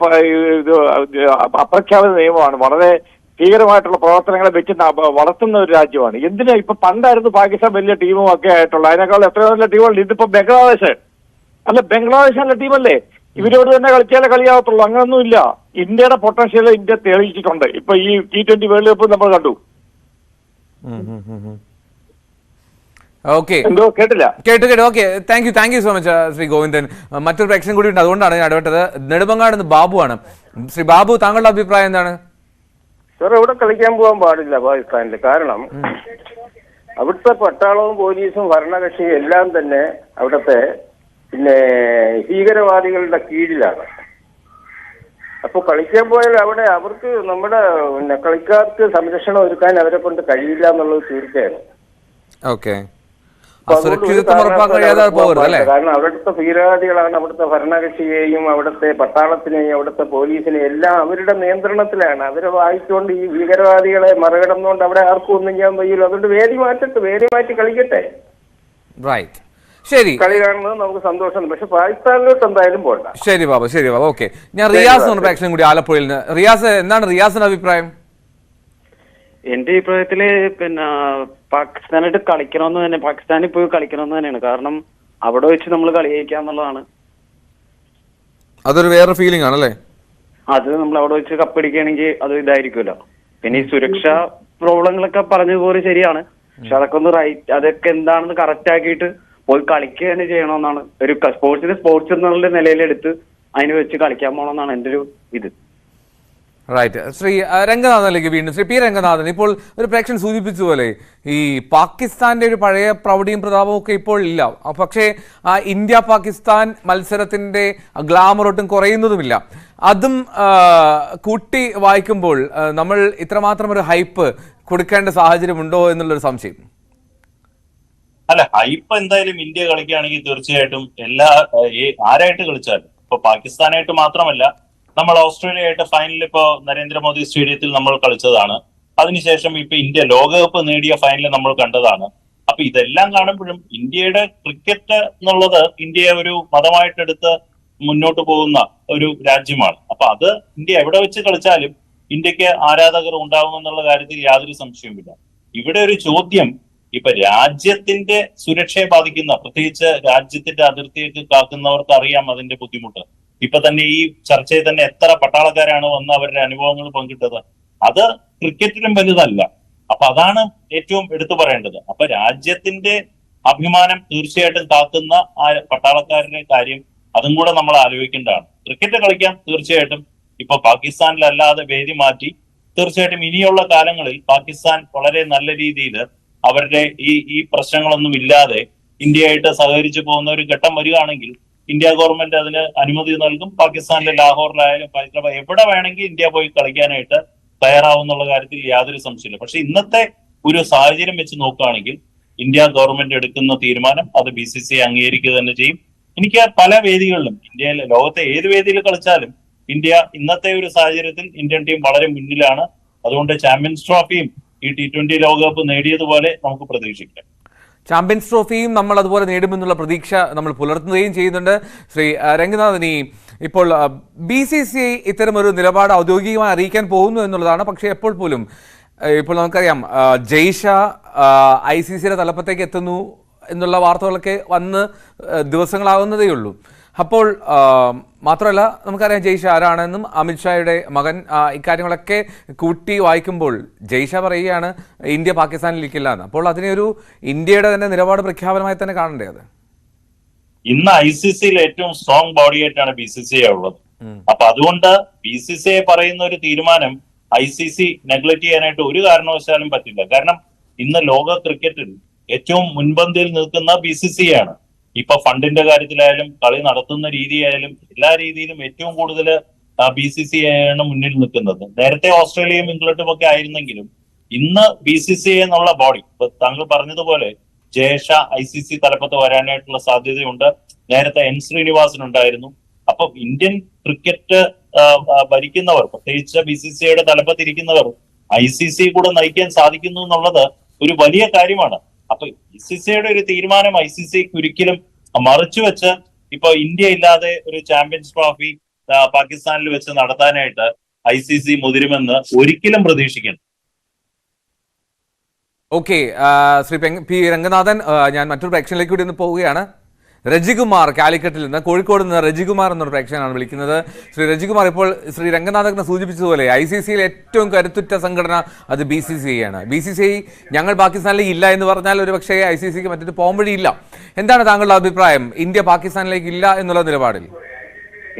അപ്രഖ്യാപിത നിയമമാണ്. വളരെ ഭീകരമായിട്ടുള്ള പ്രവർത്തനങ്ങളെ വെച്ച് വളർത്തുന്ന ഒരു രാജ്യമാണ്. എന്തിനാ ഇപ്പൊ പണ്ടായിരുന്നു പാകിസ്ഥാൻ വലിയ ടീമും ഒക്കെ ആയിട്ടുള്ള, അതിനേക്കാൾ എത്രയോ നല്ല ടീമുണ്ട്. ഇതിപ്പോ ബംഗ്ലാദേശ് നല്ല ടീമല്ലേ, ഇവരോട് തന്നെ കളിച്ചാലേ കളിയാവത്തുള്ളൂ. അങ്ങനൊന്നുമില്ല. ഇന്ത്യയുടെ പൊട്ടൻഷ്യൽ ഇന്ത്യ തെളിയിച്ചിട്ടുണ്ട്. ഇപ്പൊ ഈ T20 വേൾഡ് കപ്പ് നമ്മൾ കണ്ടു. ഓക്കെ, കേട്ടില്ല? കേട്ടു. Okay, thank you so much Shri Govindan. മറ്റൊരു പ്രേക്ഷകൻ കൂടി ഉണ്ട്, അതുകൊണ്ടാണ് ഞാൻ ഇടപെട്ടത്. നെടുമങ്ങാട് ബാബുവാണ്. ശ്രീ ബാബു, താങ്കളുടെ അഭിപ്രായം എന്താണ്? സാർ, ഇവിടെ കളിക്കാൻ പോകാൻ പാടില്ല പാകിസ്ഥാനിൽ. കാരണം അവിടുത്തെ പട്ടാളവും പോലീസും ഭരണകക്ഷിയും എല്ലാം തന്നെ അവിടുത്തെ ഭീകരവാദികളുടെ കീഴിലാണ്. അപ്പൊ കളിക്കാൻ പോയാൽ അവിടെ അവർക്ക് നമ്മുടെ കളിക്കാർക്ക് സംരക്ഷണം ഒരുക്കാൻ അവരെ കൊണ്ട് കഴിയില്ല എന്നുള്ളത് തീർച്ചയാണ്. ഓക്കെ, സുരക്ഷിതത്വം ഉറപ്പാക്കാൻ കഴിയാതെ പോകരുത് അല്ലേ? കാരണം അവിടുത്തെ ഭീകരവാദികളാണ് അവിടുത്തെ ഭരണകക്ഷിയെയും അവിടുത്തെ പട്ടാളത്തിനെയും അവിടുത്തെ പോലീസിനെയും എല്ലാം അവരുടെ നിയന്ത്രണത്തിലാണ്. അവരെ വായിച്ചുകൊണ്ട് ഈ ഭീകരവാദികളെ മറികടന്നുകൊണ്ട് അവിടെ ആർക്കും ഒന്നും ചെയ്യാൻ കഴിയില്ല. അതുകൊണ്ട് വേദി മാറ്റി കളിക്കട്ടെ. റൈറ്റ്, ശരി. കളി കാണുന്നത് നമുക്ക് സന്തോഷമാണ്. പക്ഷെ പാകിസ്ഥാനിലോട്ട് എന്തായാലും പോകണ്ട. ശരി ബാബു. ഓക്കെ, ഞാൻ റിയാസ് എന്ന പ്രേക്ഷകൻ കൂടി ആലപ്പുഴയിൽ നിന്ന്. റിയാസ്, എന്താണ് റിയാസിന്റെ അഭിപ്രായം? എന്റെ അഭിപ്രായത്തില് പാകിസ്ഥാനായിട്ട് കളിക്കണമെന്ന് തന്നെ, പാകിസ്ഥാനിൽ പോയി കളിക്കണമെന്ന് തന്നെയാണ്. കാരണം അവിടെ വെച്ച് നമ്മൾ കളി ജയിക്കാന്നുള്ളതാണ്. അതൊരു വേറെ ഫീലിംഗ് ആണല്ലേ? അത് നമ്മൾ അവിടെ വെച്ച് കപ്പടിക്കുകയാണെങ്കിൽ അത് ഇതായിരിക്കുമല്ലോ. പിന്നെ ഈ സുരക്ഷാ പ്രോബ്ലങ്ങളൊക്കെ പറഞ്ഞതുപോലെ ശരിയാണ്. പക്ഷെ അതൊക്കെ അതൊക്കെ എന്താണെന്ന് കറക്റ്റ് ആക്കിയിട്ട് പോയി കളിക്കുക തന്നെ ചെയ്യണമെന്നാണ്. ഒരു സ്പോർട്സ് എന്നുള്ള നിലയിലെടുത്ത് അതിന് വെച്ച് കളിക്കാൻ പോകണമെന്നാണ് എൻ്റെ ഒരു ഇത്. റൈറ്റ്. ശ്രീ രംഗനാഥനിലേക്ക് വീണ്ടും. ശ്രീ പി രംഗനാഥൻ, ഇപ്പോൾ ഒരു പ്രേക്ഷകൻ സൂചിപ്പിച്ചതുപോലെ ഈ പാകിസ്ഥാന്റെ ഒരു പഴയ പ്രൗഢിയും പ്രതാപവും ഒക്കെ ഇപ്പോൾ ഇല്ല. പക്ഷേ ഇന്ത്യ പാകിസ്ഥാൻ മത്സരത്തിന്റെ ഗ്ലാമർ ഒട്ടും കുറയുന്നതുമില്ല. അതും കൂട്ടി വായിക്കുമ്പോൾ നമ്മൾ ഇത്രമാത്രം ഒരു ഹൈപ്പ് കൊടുക്കേണ്ട സാഹചര്യമുണ്ടോ എന്നുള്ളൊരു സംശയം. അല്ല, ഹൈപ്പ് എന്തായാലും ഇന്ത്യ കളിക്കുകയാണെങ്കിൽ തീർച്ചയായിട്ടും ആരായിട്ട് കളിച്ചാലും, ഇപ്പൊ പാകിസ്ഥാനായിട്ട് മാത്രമല്ല, നമ്മൾ ഓസ്ട്രേലിയയായിട്ട് ഫൈനലിൽ ഇപ്പോ നരേന്ദ്രമോദി സ്റ്റേഡിയത്തിൽ നമ്മൾ കളിച്ചതാണ്. അതിനുശേഷം ഇപ്പൊ ഇന്ത്യ ലോകകപ്പ് നേടിയ ഫൈനൽ നമ്മൾ കണ്ടതാണ്. അപ്പൊ ഇതെല്ലാം കാണുമ്പോഴും ഇന്ത്യയുടെ ക്രിക്കറ്റ് എന്നുള്ളത് ഇന്ത്യയെ ഒരു മതമായിട്ടെടുത്ത് മുന്നോട്ട് പോകുന്ന ഒരു രാജ്യമാണ്. അപ്പൊ അത് ഇന്ത്യ എവിടെ വെച്ച് കളിച്ചാലും ഇന്ത്യക്ക് ആരാധകർ ഉണ്ടാകുമെന്നുള്ള കാര്യത്തിൽ യാതൊരു സംശയവുമില്ല. ഇവിടെ ഒരു ചോദ്യം, ഇപ്പൊ രാജ്യത്തിന്റെ സുരക്ഷയെ ബാധിക്കുന്ന, പ്രത്യേകിച്ച് രാജ്യത്തിന്റെ അതിർത്തിയൊക്കെ കാക്കുന്നവർക്ക് അറിയാം അതിന്റെ ബുദ്ധിമുട്ട്. ഇപ്പൊ തന്നെ ഈ ചർച്ചയിൽ തന്നെ എത്ര പട്ടാളക്കാരാണ് വന്ന് അവരുടെ അനുഭവങ്ങൾ പങ്കിട്ടത്. അത് ക്രിക്കറ്റിലും വലുതല്ല. അപ്പൊ അതാണ് ഏറ്റവും എടുത്തു പറയേണ്ടത്. അപ്പൊ രാജ്യത്തിന്റെ അഭിമാനം തീർച്ചയായിട്ടും കാക്കുന്ന ആ പട്ടാളക്കാരുടെ കാര്യം അതും കൂടെ നമ്മൾ ആലോചിക്കേണ്ടതാണ്. ക്രിക്കറ്റ് കളിക്കാം തീർച്ചയായിട്ടും. ഇപ്പൊ പാകിസ്ഥാനിലല്ലാതെ വേദി മാറ്റി തീർച്ചയായിട്ടും ഇനിയുള്ള കാലങ്ങളിൽ പാകിസ്ഥാൻ വളരെ നല്ല രീതിയിൽ അവരുടെ ഈ പ്രശ്നങ്ങളൊന്നും ഇല്ലാതെ ഇന്ത്യയായിട്ട് സഹകരിച്ചു പോകുന്ന ഒരു ഘട്ടം വരികയാണെങ്കിൽ ഇന്ത്യ ഗവൺമെന്റ് അതിന് അനുമതി നൽകും. പാകിസ്ഥാനിലെ ലാഹോറിലായാലും ഹൈദരാബാദ് എവിടെ വേണമെങ്കിൽ ഇന്ത്യ പോയി കളിക്കാനായിട്ട് തയ്യാറാവുന്നുള്ള കാര്യത്തിൽ യാതൊരു സംശയമില്ല. പക്ഷെ ഇന്നത്തെ ഒരു സാഹചര്യം വെച്ച് നോക്കുകയാണെങ്കിൽ ഇന്ത്യ ഗവൺമെന്റ് എടുക്കുന്ന തീരുമാനം അത് BCCI അംഗീകരിക്കുക തന്നെ ചെയ്യും. എനിക്ക് പല വേദികളിലും, ഇന്ത്യയിലെ ലോകത്തെ ഏത് വേദിയിൽ കളിച്ചാലും ഇന്ത്യ ഇന്നത്തെ ഒരു സാഹചര്യത്തിൽ ഇന്ത്യൻ ടീം വളരെ മുന്നിലാണ്. അതുകൊണ്ട് ചാമ്പ്യൻസ് ട്രോഫിയും ഈ T20 ലോകകപ്പ് നേടിയതുപോലെ നമുക്ക് പ്രതീക്ഷിക്കാം. ചാമ്പ്യൻസ് ട്രോഫിയും നമ്മൾ അതുപോലെ നേടുമെന്നുള്ള പ്രതീക്ഷ നമ്മൾ പുലർത്തുകയും ചെയ്യുന്നുണ്ട്. ശ്രീ രംഗനാഥൻ, ഇപ്പോൾ BCCI ഇത്തരമൊരു നിലപാട് ഔദ്യോഗികമായി അറിയിക്കാൻ പോകുന്നു എന്നുള്ളതാണ്. പക്ഷേ എപ്പോൾ പോലും ഇപ്പോൾ നമുക്കറിയാം ജയ്ഷ ICCയുടെ തലപ്പത്തേക്ക് എത്തുന്നു എന്നുള്ള വാർത്തകളൊക്കെ വന്ന് ദിവസങ്ങളാവുന്നതേ ഉള്ളൂ. അപ്പോൾ മാത്രമല്ല നമുക്കറിയാം ജയ്ഷ ആരാണെന്നും അമിത്ഷായുടെ മകൻ ഇക്കാര്യങ്ങളൊക്കെ കൂട്ടി വായിക്കുമ്പോൾ ജയ്ഷ പറയുകയാണ് ഇന്ത്യ പാകിസ്ഥാനിലേക്കില്ല എന്ന്. അപ്പോൾ അതിനെ ഒരു ഇന്ത്യയുടെ തന്നെ നിലപാട് പ്രഖ്യാപനമായി തന്നെ കാണണ്ടേ അത്? ഇന്ന് ICCയിൽ ഏറ്റവും സ്ട്രോങ് ബോഡി ആയിട്ടാണ് BCCI ഉള്ളത്. അപ്പൊ അതുകൊണ്ട് BCCI പറയുന്ന ഒരു തീരുമാനം ICC നെഗ്ലക്ട് ചെയ്യാനായിട്ട് ഒരു കാരണവശാലും പറ്റില്ല. കാരണം ഇന്ന് ലോക ക്രിക്കറ്റിൽ ഏറ്റവും മുൻപന്തിയിൽ നിൽക്കുന്ന BCCI ആണ്. ഇപ്പൊ ഫണ്ടിന്റെ കാര്യത്തിലായാലും കളി നടത്തുന്ന രീതിയായാലും എല്ലാ രീതിയിലും ഏറ്റവും കൂടുതൽ BCCI ആണ് മുന്നിൽ നിൽക്കുന്നത്. നേരത്തെ ഓസ്ട്രേലിയയും ഇംഗ്ലണ്ടും ഒക്കെ ആയിരുന്നെങ്കിലും ഇന്ന് BCCI എന്നുള്ള ബോഡി, ഇപ്പൊ താങ്കൾ പറഞ്ഞതുപോലെ ജയേഷ ICC തലപ്പത്ത് വരാനായിട്ടുള്ള സാധ്യതയുണ്ട്. നേരത്തെ N ശ്രീനിവാസൻ ഉണ്ടായിരുന്നു. അപ്പൊ ഇന്ത്യൻ ക്രിക്കറ്റ് ഭരിക്കുന്നവർ, പ്രത്യേകിച്ച് BCCIയുടെ തലപ്പത്തിരിക്കുന്നവർ ICC കൂടെ നയിക്കാൻ സാധിക്കുന്നു എന്നുള്ളത് ഒരു വലിയ കാര്യമാണ്. അപ്പൊ BCCIയുടെ ഒരു തീരുമാനം ICCക്ക് ഒരിക്കലും മറിച്ചു വെച്ച് ഇപ്പൊ ഇന്ത്യ ഇല്ലാതെ ഒരു ചാമ്പ്യൻസ് ട്രോഫി പാകിസ്ഥാനിൽ വെച്ച് നടത്താനായിട്ട് ICC മുതിരുമെന്ന് ഒരിക്കലും പ്രതീക്ഷിക്കണം. ഓക്കെ, ശ്രീ പി രംഗനാഥൻ, ഞാൻ മറ്റൊരു പ്രേക്ഷകനിലേക്ക് കൂടി ഒന്ന് പോവുകയാണ്. രജികുമാർ കാലിക്കറ്റിൽ നിന്ന്, കോഴിക്കോട് നിന്ന് രജികുമാർ എന്നൊരു പ്രേക്ഷകനാണ് വിളിക്കുന്നത്. ശ്രീ രജികുമാർ, ഇപ്പോൾ ശ്രീ രംഗനാഥനെ സൂചിപ്പിച്ചതുപോലെ ICCയിൽ ഏറ്റവും കരുത്തുറ്റ സംഘടന അത് BCCI ആണ്. BCCI ഞങ്ങൾ പാകിസ്ഥാനിലേക്ക് ഇല്ല എന്ന് പറഞ്ഞാൽ ഒരു പക്ഷേ ICCക്ക് മറ്റൊരു പോംവഴിയില്ല. എന്താണ് താങ്കളുടെ അഭിപ്രായം ഇന്ത്യ പാകിസ്ഥാനിലേക്ക് ഇല്ല എന്നുള്ള നിലപാടിൽ?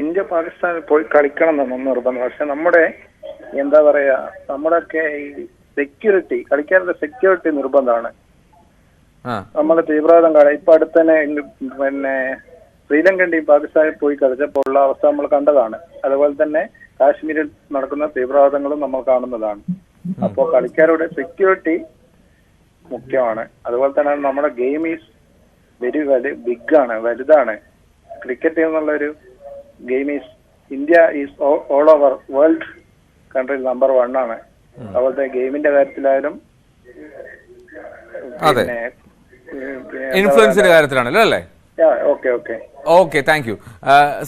ഇന്ത്യ പാകിസ്ഥാനിൽ പോയി കളിക്കണം എന്നൊന്നും നിർബന്ധം. പക്ഷെ നമ്മുടെ എന്താ പറയാ, നമ്മുടെയൊക്കെ ഈ സെക്യൂരിറ്റി, കളിക്കാരുടെ സെക്യൂരിറ്റി നിർബന്ധമാണ്. നമ്മളെ തീവ്രവാദം ഇപ്പൊ അടുത്ത് തന്നെ പിന്നെ ശ്രീലങ്കൻ ടീം പാകിസ്ഥാനിൽ പോയി കളിച്ചപ്പോൾ ഉള്ള അവസ്ഥ നമ്മൾ കണ്ടതാണ്. അതുപോലെ തന്നെ കാശ്മീരിൽ നടക്കുന്ന തീവ്രവാദങ്ങളും നമ്മൾ കാണുന്നതാണ്. അപ്പോ കളിക്കാരുടെ സെക്യൂരിറ്റി മുഖ്യമാണ്. അതുപോലെ തന്നെ നമ്മുടെ ഗെയിം ഈസ് വെരി ബിഗ് ആണ്, വലുതാണ്. ക്രിക്കറ്റ് എന്നുള്ള ഒരു game is, India is all over world country number 1 ആണ്. അതുപോലത്തെ ഗെയിമിന്റെ കാര്യത്തിലായാലും പിന്നെ ഇൻഫ്ലുവൻസിന്റെ കാര്യത്തിലാണല്ലോ അല്ലേ? Okay, thank you.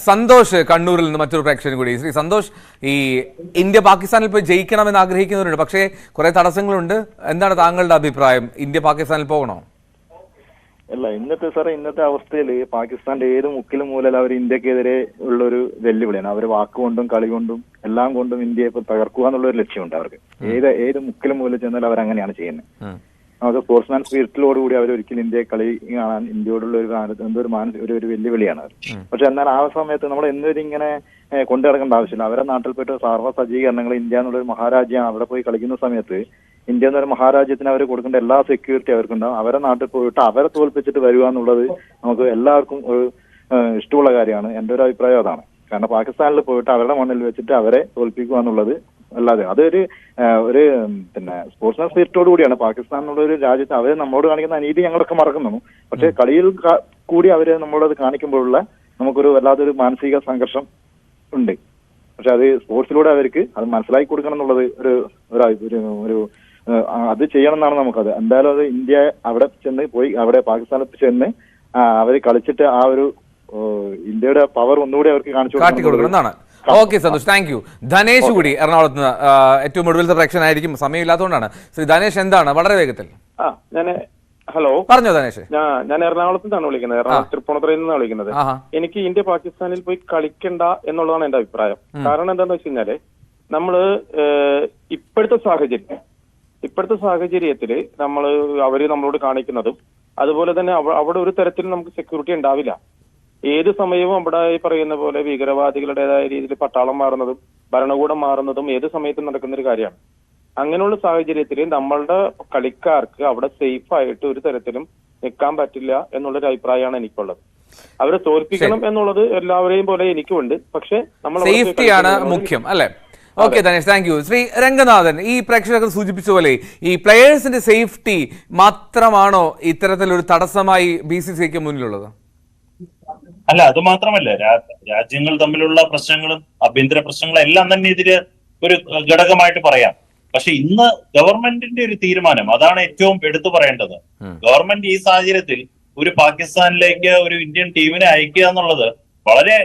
സന്തോഷ് കണ്ണൂരിൽ നിന്ന് മറ്റൊരു പ്രേക്ഷകൻ കൂടി. ശ്രീ സന്തോഷ്, ഈ ഇന്ത്യ പാകിസ്ഥാനിൽ പോയി ജയിക്കണമെന്ന് ആഗ്രഹിക്കുന്നവരുണ്ട്, പക്ഷേ കുറെ തടസ്സങ്ങളുണ്ട്. എന്താണ് താങ്കളുടെ അഭിപ്രായം? ഇന്ത്യ പാകിസ്ഥാനിൽ പോകണോ? അല്ല, ഇന്നത്തെ അവസ്ഥയിൽ പാകിസ്ഥാന്റെ ഏത് മുക്കിലും മൂലം അവർ ഇന്ത്യക്കെതിരെ ഉള്ളൊരു വെല്ലുവിളിയാണ്. അവർ വാക്കുകൊണ്ടും കളി കൊണ്ടും എല്ലാം കൊണ്ടും ഇന്ത്യയെ ഇപ്പൊ തകർക്കുക എന്നുള്ള ഒരു ലക്ഷ്യമുണ്ട് അവർക്ക്. ഏത് മുക്കിലും മൂലം ചെന്നാൽ അവർ അങ്ങനെയാണ് ചെയ്യുന്നത്. നമുക്ക് സ്പോർട്സ്മാൻ സ്പിരിറ്റിലോടുകൂടി അവർ ഒരിക്കലും ഇന്ത്യയെ കളി കാണാൻ ഇന്ത്യയോടുള്ള ഒരു വെല്ലുവിളിയാണ് അവർ. പക്ഷെ എന്നാൽ ആ സമയത്ത് നമ്മൾ ഇങ്ങനെ കൊണ്ടു നടക്കേണ്ട ആവശ്യമില്ല. അവരെ നാട്ടിൽ പോയിട്ട് സർവ്വ സജ്ജീകരണങ്ങൾ, ഇന്ത്യ എന്നുള്ളൊരു മഹാരാജ്യമാണ്. അവിടെ പോയി കളിക്കുന്ന സമയത്ത് ഇന്ത്യ എന്നൊരു മഹാരാജ്യത്തിന് അവർ കൊടുക്കേണ്ട എല്ലാ സെക്യൂരിറ്റി അവർക്കുണ്ടാവും. അവരെ നാട്ടിൽ പോയിട്ട് അവരെ തോൽപ്പിച്ചിട്ട് വരിക എന്നുള്ളത് നമുക്ക് എല്ലാവർക്കും ഒരു ഇഷ്ടമുള്ള കാര്യമാണ്. എൻ്റെ ഒരു അഭിപ്രായം അതാണ്. കാരണം പാകിസ്ഥാനിൽ പോയിട്ട് അവരുടെ മണ്ണിൽ വെച്ചിട്ട് അവരെ തോൽപ്പിക്കുക എന്നുള്ളത് അല്ലാതെ അതൊരു പിന്നെ സ്പോർട്സ്മാൻ സ്പിരിറ്റോട് കൂടിയാണ്. പാകിസ്ഥാൻ എന്നുള്ള ഒരു രാജ്യത്ത് അവര് നമ്മളോട് കാണിക്കുന്ന അനീതി ഞങ്ങളൊക്കെ മറക്കുന്നു. പക്ഷെ കളിയിൽ കൂടി അവര് നമ്മളത് കാണിക്കുമ്പോഴുള്ള നമുക്കൊരു വല്ലാത്തൊരു മാനസിക സംഘർഷം ഉണ്ട്. പക്ഷെ അത് സ്പോർട്സിലൂടെ അവർക്ക് അത് മനസ്സിലാക്കി കൊടുക്കണം എന്നുള്ളത് ഒരു അത് ചെയ്യണം എന്നാണ് നമുക്കത്. എന്തായാലും അത് ഇന്ത്യ അവിടെ ചെന്ന് പോയി അവിടെ പാകിസ്ഥാനിൽ ചെന്ന് അവര് കളിച്ചിട്ട് ആ ഒരു ഇന്ത്യയുടെ പവർ ഒന്നുകൂടി അവർക്ക് കാണിച്ചു കൊടുക്കണം. Okay Santhosh, thank you. Dhanesh കൂടി എറണാകുളത്ത് നിന്ന് ഏറ്റവും ഒടുവിലത്തെ പ്രേക്ഷകനായിരിക്കും, സമയമില്ലാത്തതുകൊണ്ടാണ്. ശ്രീ ധനേഷ്, എന്താണ് വളരെ വേഗത്തിൽ? ഹലോ, പറഞ്ഞോ ധനേഷ്. ഞാൻ എറണാകുളത്ത് നിന്നാണ് വിളിക്കുന്നത്, എറണാകുളം തൃപ്പൂണിത്തുറയിൽ നിന്നാണ് വിളിക്കുന്നത്. എനിക്ക് ഇന്ത്യ പാകിസ്ഥാനിൽ പോയി കളിക്കണ്ട എന്നുള്ളതാണ് എന്റെ അഭിപ്രായം. കാരണം എന്താന്ന് വെച്ച് കഴിഞ്ഞാല് നമ്മള് ഇപ്പോഴത്തെ സാഹചര്യത്തില് അവര് നമ്മളോട് കാണിക്കുന്നതും അതുപോലെ തന്നെ അവിടെ ഒരു തരത്തിലും നമുക്ക് സെക്യൂരിറ്റി ഉണ്ടാവില്ല. ഏത് സമയവും അവിടെ ഈ പറയുന്ന പോലെ ഭീകരവാദികളുടേതായ രീതിയിൽ പട്ടാളം മാറുന്നതും ഭരണകൂടം മാറുന്നതും ഏത് സമയത്തും നടക്കുന്ന ഒരു കാര്യമാണ്. അങ്ങനെയുള്ള സാഹചര്യത്തിൽ നമ്മളുടെ കളിക്കാർക്ക് അവിടെ സേഫ് ആയിട്ട് ഒരു തരത്തിലും നിൽക്കാൻ പറ്റില്ല എന്നുള്ളൊരു അഭിപ്രായമാണ് എനിക്കുള്ളത്. അവരെ തോൽപ്പിക്കണം എന്നുള്ളത് എല്ലാവരെയും പോലെ എനിക്കുമുണ്ട്. പക്ഷെ നമ്മൾ സേഫ്റ്റിയാണ് മുഖ്യം അല്ലെ? Okay Dhanesh, thank you. Shri Ranganathan, ഈ പ്രേക്ഷകർ സൂചിപ്പിച്ച പോലെ ഈ പ്ലെയേഴ്സിന്റെ സേഫ്റ്റി മാത്രമാണോ ഇത്തരത്തിലൊരു തടസ്സമായി BCCIക്ക് മുന്നിലുള്ളത്? അല്ല, അത് മാത്രമല്ല, രാജ്യങ്ങൾ തമ്മിലുള്ള പ്രശ്നങ്ങളും ആഭ്യന്തര പ്രശ്നങ്ങളും എല്ലാം തന്നെ ഇതില് ഒരു ഘടകമായിട്ട് പറയാം. പക്ഷെ ഇന്ന് ഗവൺമെന്റിന്റെ ഒരു തീരുമാനം, അതാണ് ഏറ്റവും എടുത്തു പറയേണ്ടത്. ഗവൺമെന്റ് ഈ സാഹചര്യത്തിൽ ഒരു പാകിസ്ഥാനിലേക്ക് ഒരു ഇന്ത്യൻ ടീമിനെ അയക്കുക എന്നുള്ളത് വളരെ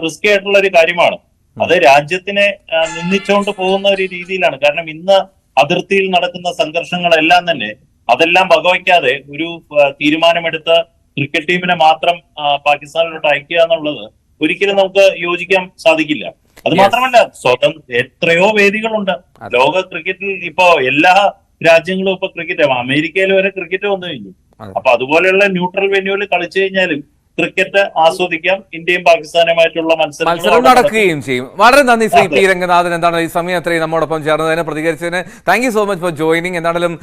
റിസ്കി ആയിട്ടുള്ള ഒരു കാര്യമാണ്. അത് രാജ്യത്തിനെ നിന്ദിച്ചുകൊണ്ട് പോകുന്ന ഒരു രീതിയിലാണ്. കാരണം ഇന്ന് അതിർത്തിയിൽ നടക്കുന്ന സംഘർഷങ്ങളെല്ലാം തന്നെ അതെല്ലാം വകവയ്ക്കാതെ ഒരു തീരുമാനമെടുത്ത് ക്രിക്കറ്റ് ടീമിനെ മാത്രം പാകിസ്ഥാനിലോട്ട് അയക്കുക എന്നുള്ളത് ഒരിക്കലും നമുക്ക് യോജിക്കാൻ സാധിക്കില്ല. അത് മാത്രമല്ല എത്രയോ വേദികളുണ്ട് ലോക ക്രിക്കറ്റിൽ. ഇപ്പോ എല്ലാ രാജ്യങ്ങളും ഇപ്പൊ ക്രിക്കറ്റ്, അമേരിക്കയിൽ വരെ ക്രിക്കറ്റ് വന്നു കഴിഞ്ഞു. അപ്പൊ അതുപോലെയുള്ള ന്യൂട്രൽ വെന്യൂവിൽ കളിച്ചു കഴിഞ്ഞാലും ക്രിക്കറ്റ് ആസ്വദിക്കാം. ഇന്ത്യയും പാകിസ്ഥാനുമായിട്ടുള്ള മത്സരം നടക്കുകയും ചെയ്യും. വളരെ നന്ദി ശ്രീ പി രംഗനാഥൻ. എന്താണ് ഈ സമയം അത്രയും നമ്മോടൊപ്പം ചേർന്നതിന്, പ്രതികരിച്ചതിന് thank you so much for joining. എന്താണെങ്കിലും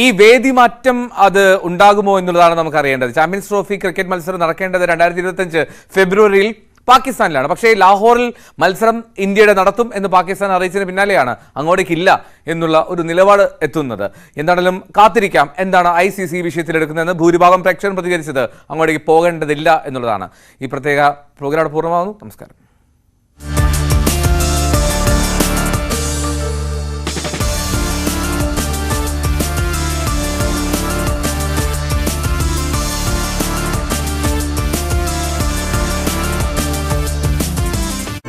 ഈ വേദി മാറ്റം അത് ഉണ്ടാകുമോ എന്നുള്ളതാണ് നമുക്ക് അറിയേണ്ടത്. ചാമ്പ്യൻസ് ട്രോഫി ക്രിക്കറ്റ് മത്സരം നടക്കേണ്ടത് 2025 ഫെബ്രുവരിയിൽ പാകിസ്ഥാനിലാണ്. പക്ഷേ ലാഹോറിൽ മത്സരം ഇന്ത്യയുടെ നടത്തും എന്ന് പാകിസ്ഥാൻ അറിയിച്ചതിന് പിന്നാലെയാണ് അങ്ങോട്ടേക്കില്ല എന്നുള്ള ഒരു നിലപാട് എത്തുന്നത്. എന്താണെങ്കിലും കാത്തിരിക്കാം എന്താണ് ICC വിഷയത്തിലെടുക്കുന്നതെന്ന്. ഭൂരിഭാഗം പ്രേക്ഷകർ പ്രതികരിച്ചത് അങ്ങോട്ടേക്ക് പോകേണ്ടതില്ല എന്നുള്ളതാണ്. ഈ പ്രത്യേക പ്രോഗ്രാം പൂർണ്ണമാകുന്നു. നമസ്കാരം.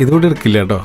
ഇതുകൂടെ എടുക്കില്ല കേട്ടോ.